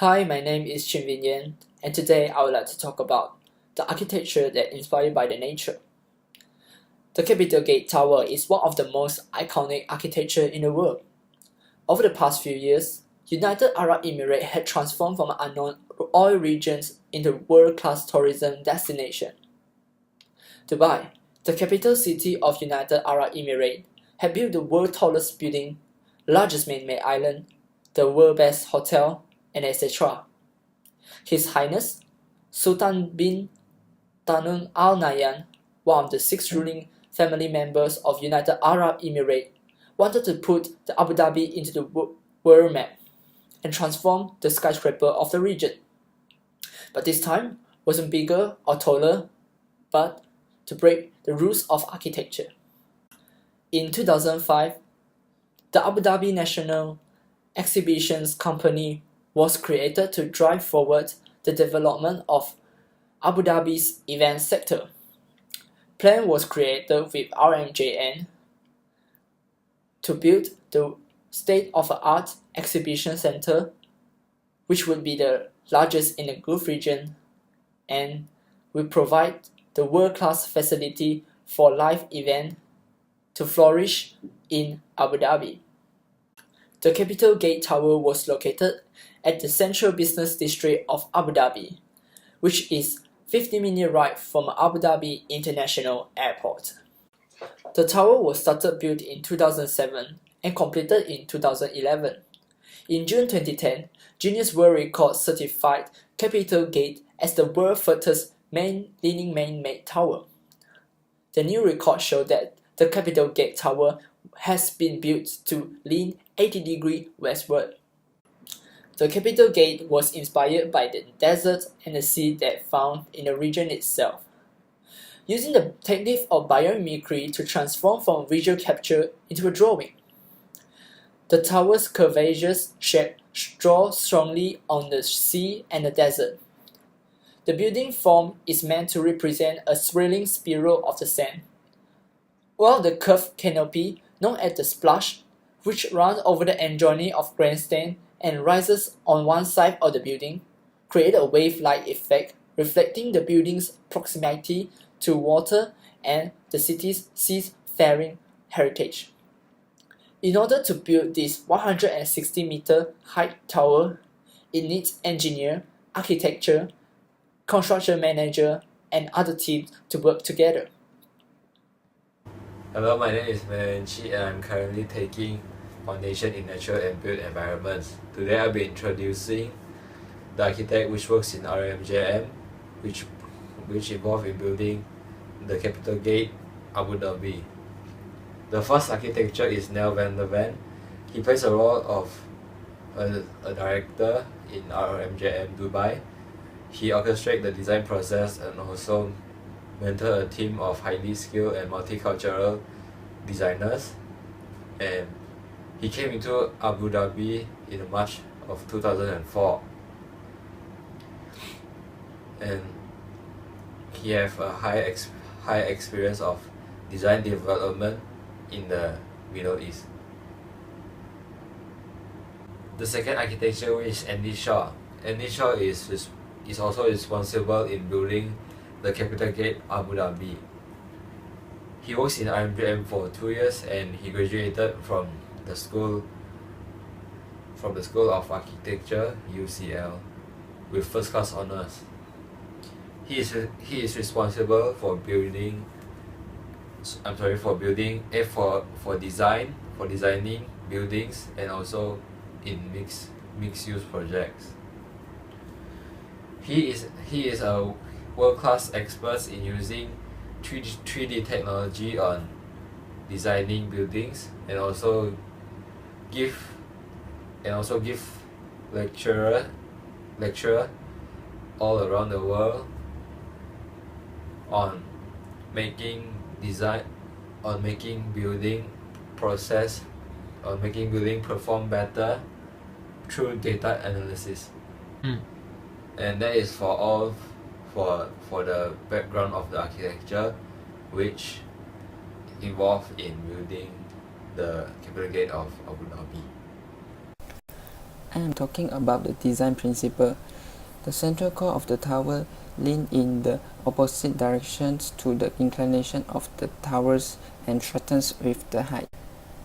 Hi, my name is Tien, and today I would like to talk about the architecture that inspired by the nature. The Capitol Gate Tower is one of the most iconic architecture in the world. Over the past few years, United Arab Emirates had transformed from unknown oil regions into world-class tourism destination. Dubai, the capital city of United Arab Emirates, had built the world's tallest building, largest man-made island, the world's best hotel, and etc. His Highness Sultan bin Tanun Al Nahyan, one of the 6 ruling family members of United Arab Emirates, wanted to put the Abu Dhabi into the world map and transform the skyscraper of the region. But this time wasn't bigger or taller, but to break the rules of architecture. In 2005, the Abu Dhabi National Exhibitions Company was created to drive forward the development of Abu Dhabi's event sector. Plan was created with RMJN to build the state-of-the-art exhibition center, which would be the largest in the Gulf region and will provide the world-class facility for live events to flourish in Abu Dhabi. The Capitol Gate Tower was located at the central business district of Abu Dhabi, which is 50-minute ride from Abu Dhabi International Airport. The tower was started built in 2007 and completed in 2011. In June 2010, Guinness World Records certified Capitol Gate as the world's furthest leaning man-made tower. The new record showed that the Capitol Gate Tower has been built to lean 80 degrees westward. The Capitol Gate was inspired by the desert and the sea that found in the region itself. Using the technique of biomimicry to transform from visual capture into a drawing. The tower's curvaceous shape draws strongly on the sea and the desert. The building form is meant to represent a swirling spiral of the sand, while the curved canopy, known as the splash, which runs over the adjoining of grandstand and rises on one side of the building, create a wave-like effect reflecting the building's proximity to water and the city's seafaring heritage. In order to build this 160-meter high tower, it needs engineer, architecture, construction manager, and other teams to work together. Hello, my name is Miaw and I'm currently taking Foundation in Natural and Built Environments. Today I'll be introducing the architect which works in RMJM, which involved in building the Capitol Gate, Abu Dhabi. The first architecture is Nel van der Ven. He plays a role of a director in RMJM Dubai. He orchestrates the design process and also mentor a team of highly skilled and multicultural designers, and he came into Abu Dhabi in March of 2004, and he have a high experience of design development in the Middle East. The second architecture is Andy Shaw. Andy Shaw is also responsible in building the Capitol Gate Abu Dhabi. He works in RMJM for 2 years and he graduated from the School of Architecture UCL with first class honors. He is responsible for designing buildings and also in mixed use projects. He is a world-class expert in using 3D technology on designing buildings and also give lecture all around the world on making building perform better through data analysis. And that is for the background of the architecture, which involved in building the Capitol Gate of Abu Dhabi. I am talking about the design principle. The central core of the tower leans in the opposite directions to the inclination of the towers and shortens with the height.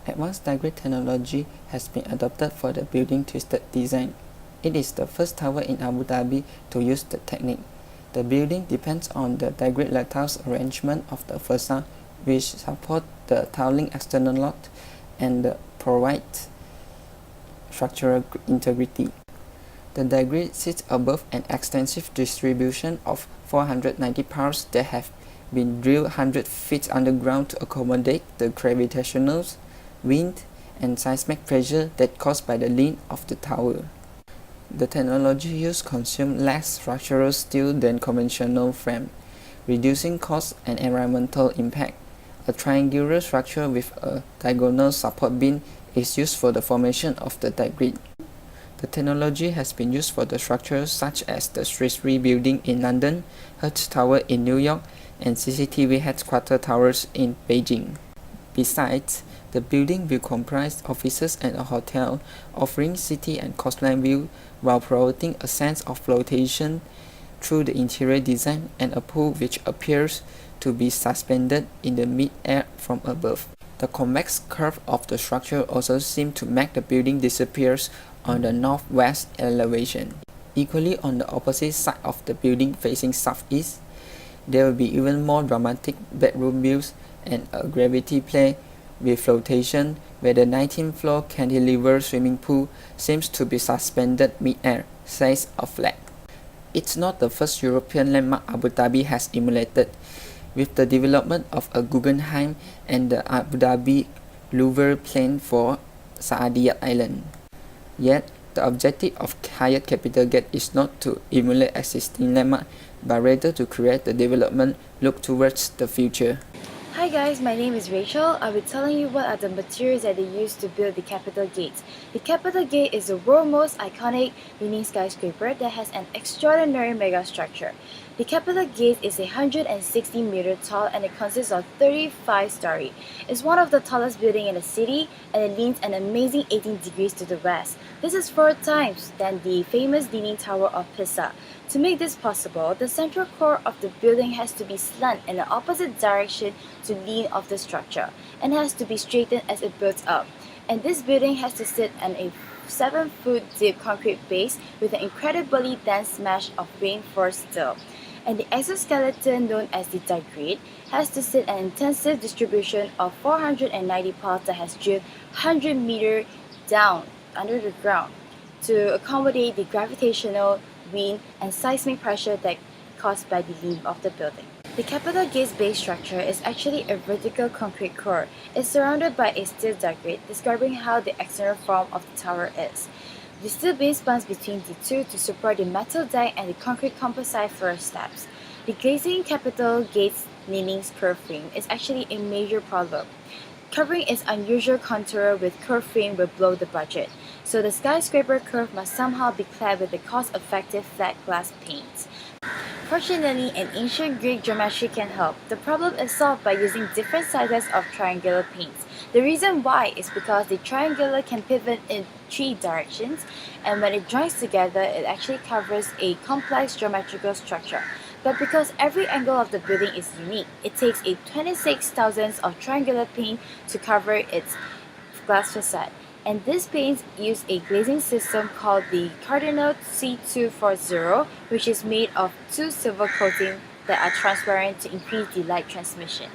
Advanced die grid technology has been adopted for the building twisted design. It is the first tower in Abu Dhabi to use the technique. The building depends on the die grid lattice arrangement of the facade, which support the tiling external load and provide structural integrity. The die grid sits above an extensive distribution of 490 piles that have been drilled 100 feet underground to accommodate the gravitational, wind, and seismic pressure that caused by the length of the tower. The technology used consumes less structural steel than conventional frame, reducing cost and environmental impact. A triangular structure with a diagonal support beam is used for the formation of the die grid. The technology has been used for the structures such as the Shrewsbury Building in London, Hertz Tower in New York, and CCTV headquarters towers in Beijing. Besides, the building will comprise offices and a hotel, offering city and coastline view while providing a sense of flotation through the interior design and a pool which appears to be suspended in the mid-air from above. The convex curve of the structure also seems to make the building disappear on the northwest elevation. Equally, on the opposite side of the building facing southeast, there will be even more dramatic bedroom views and a gravity play with flotation where the 19th floor cantilever swimming pool seems to be suspended mid-air, says a flag. It's not the first European landmark Abu Dhabi has emulated, with the development of a Guggenheim and the Abu Dhabi Louvre planned for Saadiyat Island. Yet, the objective of Hyatt Capital Gate is not to emulate existing landmarks, but rather to create the development look towards the future. Hi guys, my name is Rachael. I'll be telling you what are the materials that they used to build the Capitol Gate. The Capitol Gate is the world's most iconic leaning skyscraper that has an extraordinary megastructure. The Capitol Gate is 160 meters tall and it consists of 35 stories. It's one of the tallest buildings in the city and it leans an amazing 18 degrees to the west. This is 4 times than the famous Leaning Tower of Pisa. To make this possible, the central core of the building has to be slant in the opposite direction to lean of the structure and has to be straightened as it builds up. And this building has to sit on a 7-foot deep concrete base with an incredibly dense mesh of reinforced steel. And the exoskeleton known as the die grid has to sit an intensive distribution of 490 piles that has drilled 100 meters down under the ground to accommodate the gravitational, wind, and seismic pressure that caused by the lean of the building. The Capitol Gate's base structure is actually a vertical concrete core. It's surrounded by a steel die grid, describing how the external form of the tower is. The steel beam spans between the two to support the metal deck and the concrete composite floor steps. The glazing Capitol Gate's leaning curve frame is actually a major problem. Covering its unusual contour with curved frame will blow the budget, so the skyscraper curve must somehow be clad with a cost-effective flat glass paint. Fortunately, an ancient Greek geometry can help. The problem is solved by using different sizes of triangular paints. The reason why is because the triangular can pivot in 3 directions, and when it joins together, it actually covers a complex geometrical structure. But because every angle of the building is unique, it takes a 26 thousandths of triangular paint to cover its glass facade. And these paints use a glazing system called the Cardinal C240, which is made of 2 silver coatings that are transparent to increase the light transmission.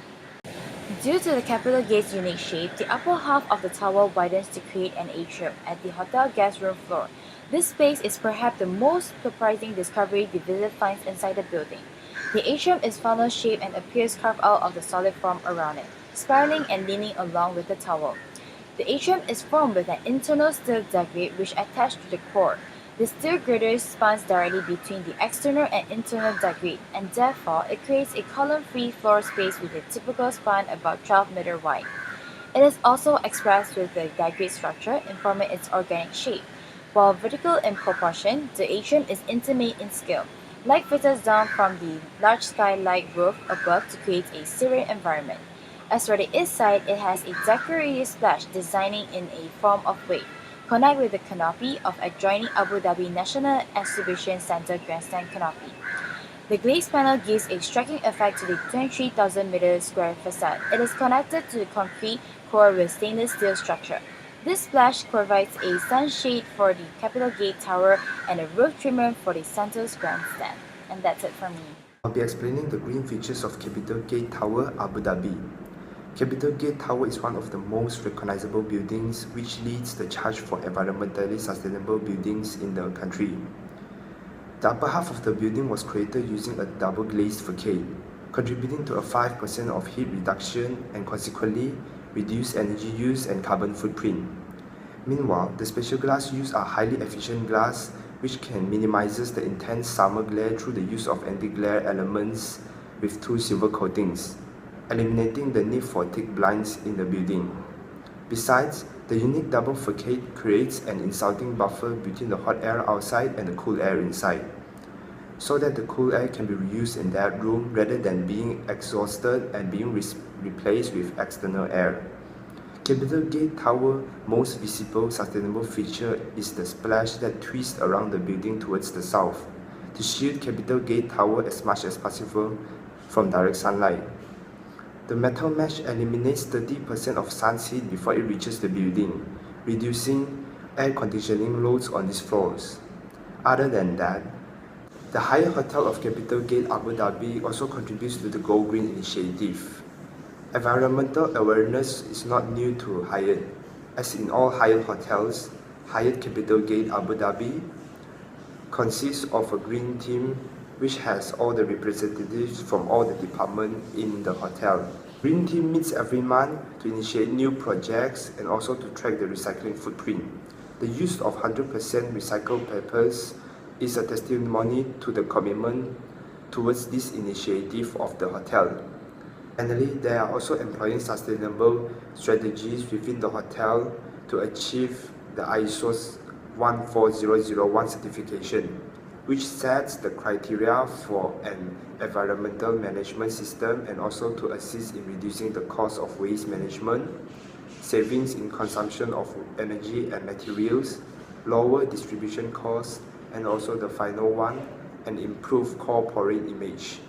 Due to the Capitol Gate's unique shape, the upper half of the tower widens to create an atrium at the hotel guest room floor. This space is perhaps the most surprising discovery the visit finds inside the building. The atrium is funnel-shaped and appears carved out of the solid form around it, spiraling and leaning along with the tower. The atrium is formed with an internal steel die grid which attached to the core. The steel girder spans directly between the external and internal die grid, and therefore it creates a column-free floor space with a typical span about 12 meters wide. It is also expressed with the die grid structure informing its organic shape. While vertical in proportion, the atrium is intimate in scale. Light filters down from the large skylight roof above to create a serene environment. As for the east side, it has a decorated splash designing in a form of wave. connect with the canopy of adjoining Abu Dhabi National Exhibition Centre grandstand canopy. The glazed panel gives a striking effect to the 23,000 meter square facade. It is connected to the concrete core with stainless steel structure. This splash provides a sunshade for the Capitol Gate Tower and a roof trimmer for the center's grandstand. And that's it for me. I'll be explaining the green features of Capitol Gate Tower, Abu Dhabi. Capitol Gate Tower is one of the most recognizable buildings which leads the charge for environmentally sustainable buildings in the country. The upper half of the building was created using a double glazed facade, contributing to a 5% of heat reduction and consequently reduced energy use and carbon footprint. Meanwhile, the special glass used are highly efficient glass which can minimizes the intense summer glare through the use of anti-glare elements with 2 silver coatings, eliminating the need for thick blinds in the building. Besides, the unique double facade creates an insulting buffer between the hot air outside and the cool air inside, so that the cool air can be reused in that room rather than being exhausted and being replaced with external air. Capitol Gate Tower most visible sustainable feature is the splash that twists around the building towards the south to shield Capitol Gate Tower as much as possible from direct sunlight. The metal mesh eliminates 30% of sun's heat before it reaches the building, reducing air conditioning loads on these floors. Other than that, the Hyatt Hotel of Capitol Gate Abu Dhabi also contributes to the Go Green initiative. Environmental awareness is not new to Hyatt. As in all Hyatt hotels, Hyatt Capitol Gate Abu Dhabi consists of a green team which has all the representatives from all the departments in the hotel. Green team meets every month to initiate new projects and also to track the recycling footprint. The use of 100% recycled papers is a testimony to the commitment towards this initiative of the hotel. Finally, they are also employing sustainable strategies within the hotel to achieve the ISO 14001 certification, which sets the criteria for an environmental management system and also to assist in reducing the cost of waste management, savings in consumption of energy and materials, lower distribution costs, and also the final one, an improved corporate image.